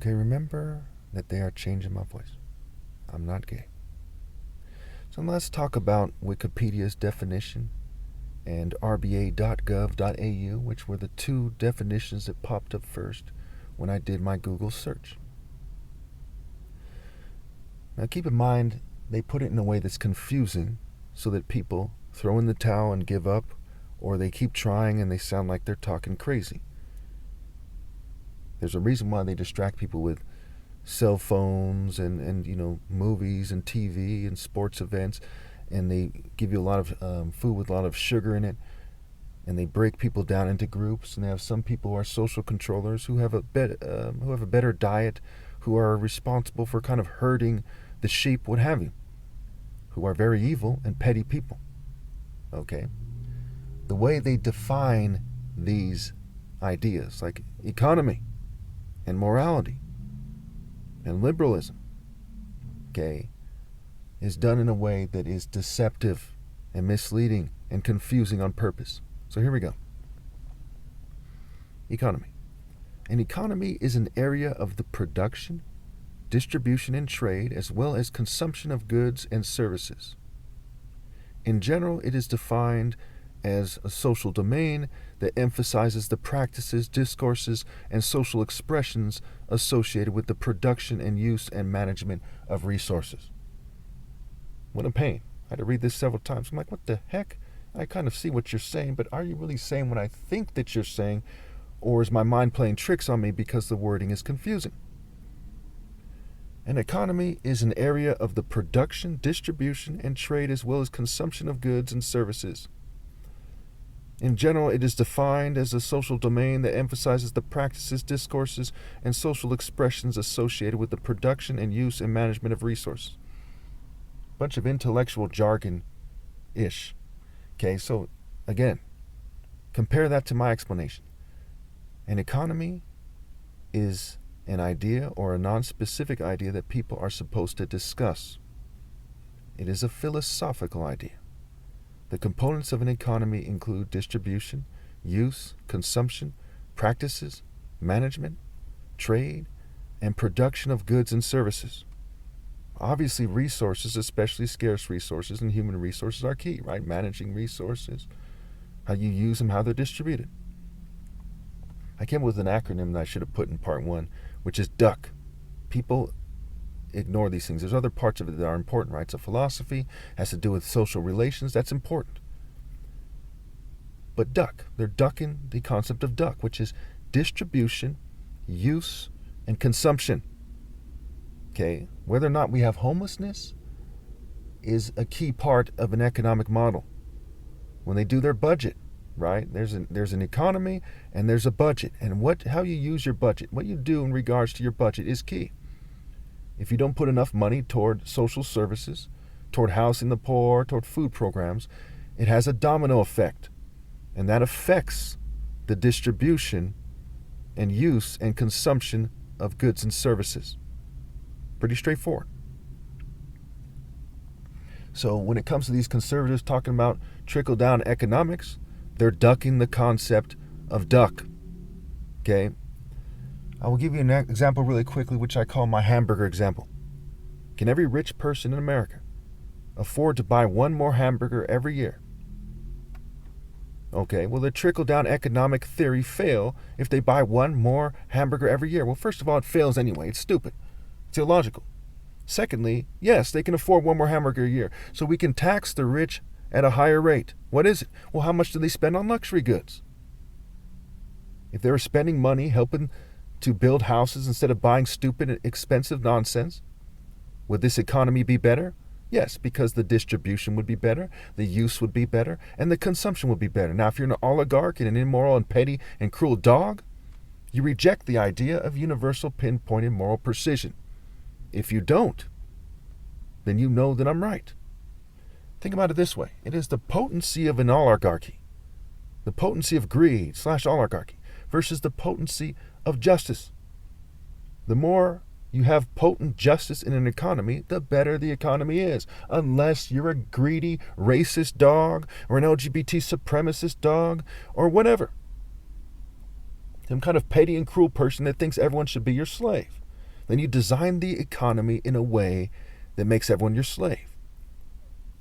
Okay, remember that they are changing my voice. I'm not gay. So let's talk about Wikipedia's definition and rba.gov.au, which were the two definitions that popped up first when I did my Google search. Now keep in mind, they put it in a way that's confusing so that people throw in the towel and give up, or they keep trying and they sound like they're talking crazy. There's a reason why they distract people with cell phones and movies and TV and sports events, and they give you a lot of food with a lot of sugar in it, and they break people down into groups, and they have some people who are social controllers who have a better diet, who are responsible for kind of herding the sheep, what have you, who are very evil and petty people. Okay? The way they define these ideas, like economy and morality and liberalism, okay, is done in a way that is deceptive and misleading and confusing on purpose. So here we go. Economy. An economy is an area of the production, distribution, and trade, as well as consumption of goods and services. In general, it is defined as a social domain that emphasizes the practices, discourses, and social expressions associated with the production and use and management of resources. What a pain. I had to read this several times. I'm like, what the heck? I kind of see what you're saying, but are you really saying what I think that you're saying? Or is my mind playing tricks on me because the wording is confusing? An economy is an area of the production, distribution, and trade, as well as consumption of goods and services. In general, it is defined as a social domain that emphasizes the practices, discourses, and social expressions associated with the production and use and management of resources. Bunch of intellectual jargon-ish. Okay, so again, compare that to my explanation. An economy is an idea or a non-specific idea that people are supposed to discuss. It is a philosophical idea. The components of an economy include distribution, use, consumption, practices, management, trade, and production of goods and services. Obviously, resources, especially scarce resources and human resources, are key, right? Managing resources, how you use them, how they're distributed. I came up with an acronym that I should have put in part one, which is DUCK. People ignore these things. There's other parts of it that are important, right? So philosophy has to do with social relations. That's important. But DUCK, they're ducking the concept of DUCK, which is distribution, use, and consumption. Okay? Whether or not we have homelessness is a key part of an economic model. When they do their budget, right? There's an economy and there's a budget. And how you use your budget, what you do in regards to your budget is key. If you don't put enough money toward social services, toward housing the poor, toward food programs, it has a domino effect. And that affects the distribution and use and consumption of goods and services. Pretty straightforward. So when it comes to these conservatives talking about trickle-down economics, they're ducking the concept of DUCK. Okay? I will give you an example really quickly, which I call my hamburger example. Can every rich person in America afford to buy one more hamburger every year? Okay, will the trickle-down economic theory fail if they buy one more hamburger every year? Well, first of all, it fails anyway. It's stupid. It's illogical. Secondly, yes, they can afford one more hamburger a year, so we can tax the rich at a higher rate. What is it? Well, how much do they spend on luxury goods? If they were spending money helping to build houses instead of buying stupid and expensive nonsense, would this economy be better? Yes, because the distribution would be better, the use would be better, and the consumption would be better. Now, if you're an oligarch and an immoral and petty and cruel dog, you reject the idea of universal pinpointed moral precision. If you don't, then you know that I'm right. Think about it this way. It is the potency of an oligarchy, the potency of greed / oligarchy, versus the potency of justice. The more you have potent justice in an economy, the better the economy is. Unless you're a greedy, racist dog, or an LGBT supremacist dog, or whatever. Some kind of petty and cruel person that thinks everyone should be your slave. then you design the economy in a way that makes everyone your slave.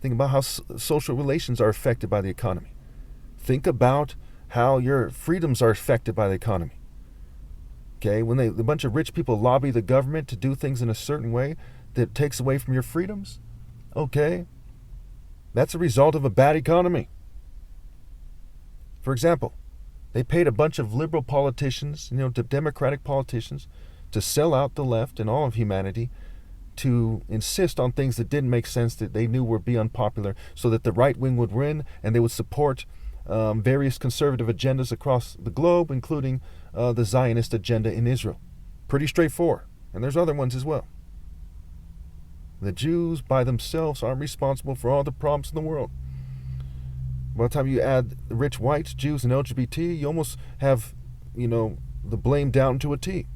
Think about how social relations are affected by the economy. Think about how your freedoms are affected by the economy. Okay, when a bunch of rich people lobby the government to do things in a certain way that takes away from your freedoms, okay, that's a result of a bad economy. For example, they paid a bunch of liberal politicians, Democratic politicians, to sell out the left and all of humanity, to insist on things that didn't make sense, that they knew would be unpopular, so that the right wing would win and they would support various conservative agendas across the globe, including the Zionist agenda in Israel. Pretty straightforward. And there's other ones as well. The Jews by themselves aren't responsible for all the problems in the world. By the time you add the rich whites, Jews, and LGBT, you almost have, the blame down to a T.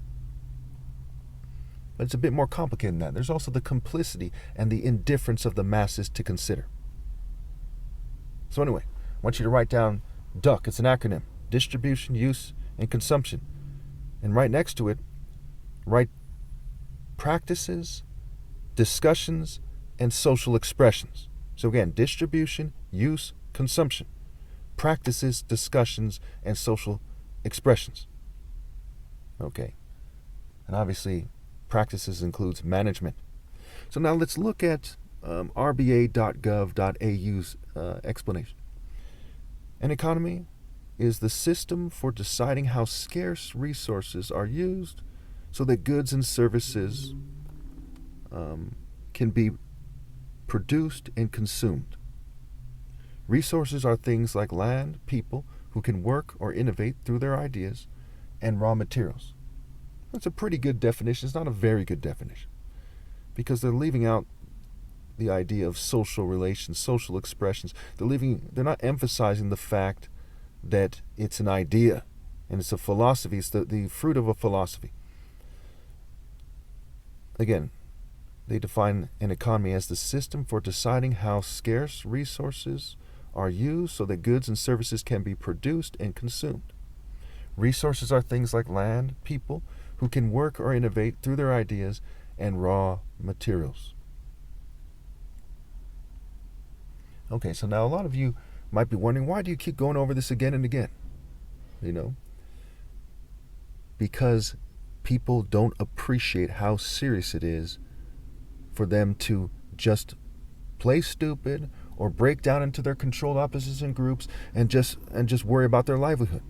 But it's a bit more complicated than that. There's also the complicity and the indifference of the masses to consider. So anyway, I want you to write down DUC. It's an acronym. Distribution, Use, and Consumption. And right next to it, write practices, discussions, and social expressions. So again, distribution, use, consumption. Practices, discussions, and social expressions. Okay. And obviously, practices includes management. So now let's look at rba.gov.au's explanation. An economy is the system for deciding how scarce resources are used so that goods and services can be produced and consumed. Resources are things like land, people who can work or innovate through their ideas, and raw materials. That's a pretty good definition. It's not a very good definition, because they're leaving out the idea of social relations, social expressions. They're not emphasizing the fact that it's an idea and it's a philosophy. It's the fruit of a philosophy. Again, they define an economy as the system for deciding how scarce resources are used so that goods and services can be produced and consumed. Resources are things like land, people who can work or innovate through their ideas, and raw materials. Okay, so now a lot of you might be wondering, why do you keep going over this again and again? Because people don't appreciate how serious it is for them to just play stupid or break down into their controlled opposition groups and just worry about their livelihood.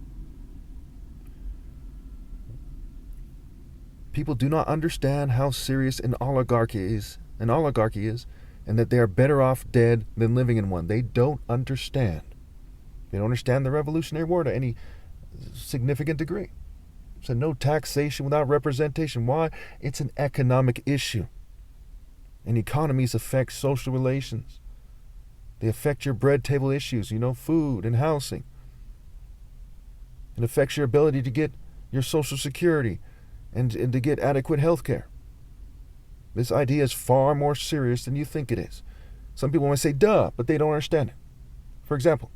People do not understand how serious an oligarchy is, and that they are better off dead than living in one. They don't understand. They don't understand the Revolutionary War to any significant degree. So no taxation without representation. Why? It's an economic issue. And economies affect social relations. They affect your bread table issues, food and housing. It affects your ability to get your Social Security and to get adequate health care. This idea is far more serious than you think it is. Some people want to say, duh, but they don't understand it. For example,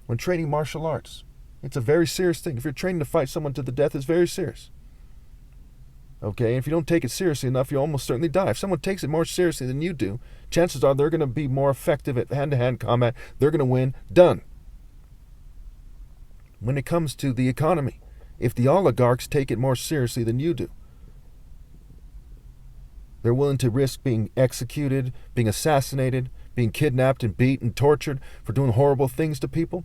when training martial arts, it's a very serious thing. If you're training to fight someone to the death, it's very serious. Okay, and if you don't take it seriously enough, you'll almost certainly die. If someone takes it more seriously than you do, chances are they're going to be more effective at hand-to-hand combat. They're going to win. Done. When it comes to the economy, if the oligarchs take it more seriously than you do, they're willing to risk being executed, being assassinated, being kidnapped and beat and tortured for doing horrible things to people,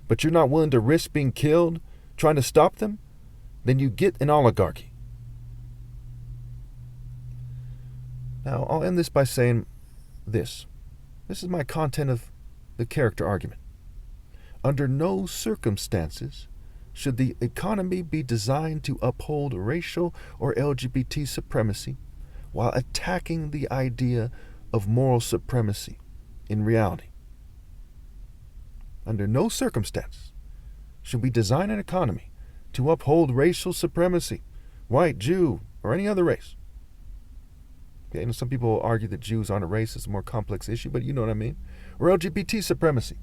but you're not willing to risk being killed trying to stop them, then you get an oligarchy. Now, I'll end this by saying this. This is my content of the character argument. Under no circumstances should the economy be designed to uphold racial or LGBT supremacy while attacking the idea of moral supremacy in reality. Under no circumstances should we design an economy to uphold racial supremacy, white, Jew, or any other race. Okay, and some people argue that Jews aren't a race, it's a more complex issue, but you know what I mean. Or LGBT supremacy.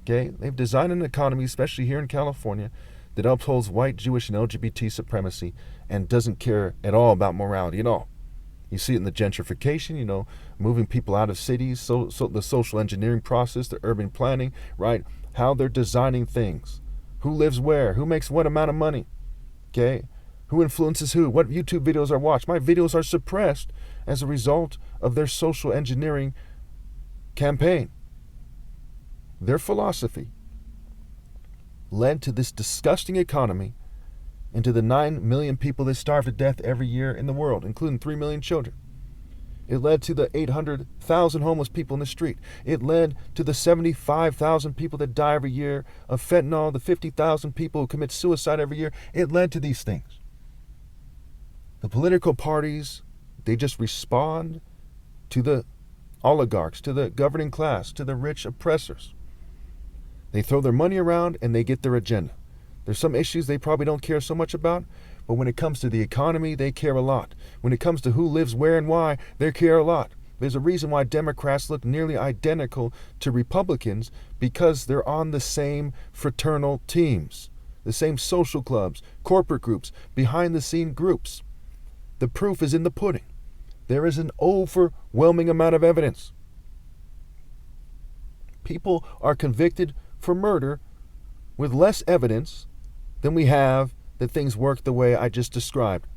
Okay, they've designed an economy, especially here in California, that upholds white, Jewish, and LGBT supremacy and doesn't care at all about morality at all. You see it in the gentrification, moving people out of cities, so the social engineering process, the urban planning, right? How they're designing things. Who lives where? Who makes what amount of money? Okay? Who influences who? What YouTube videos are watched? My videos are suppressed as a result of their social engineering campaign. Their philosophy led to this disgusting economy and to the 9 million people that starve to death every year in the world, including 3 million children. It led to the 800,000 homeless people in the street. It led to the 75,000 people that die every year of fentanyl, the 50,000 people who commit suicide every year. It led to these things. The political parties, they just respond to the oligarchs, to the governing class, to the rich oppressors. They throw their money around and they get their agenda. There's some issues they probably don't care so much about, but when it comes to the economy, they care a lot. When it comes to who lives where and why, they care a lot. There's a reason why Democrats look nearly identical to Republicans, because they're on the same fraternal teams, the same social clubs, corporate groups, behind-the-scene groups. The proof is in the pudding. There is an overwhelming amount of evidence. People are convicted for murder with less evidence than we have that things work the way I just described.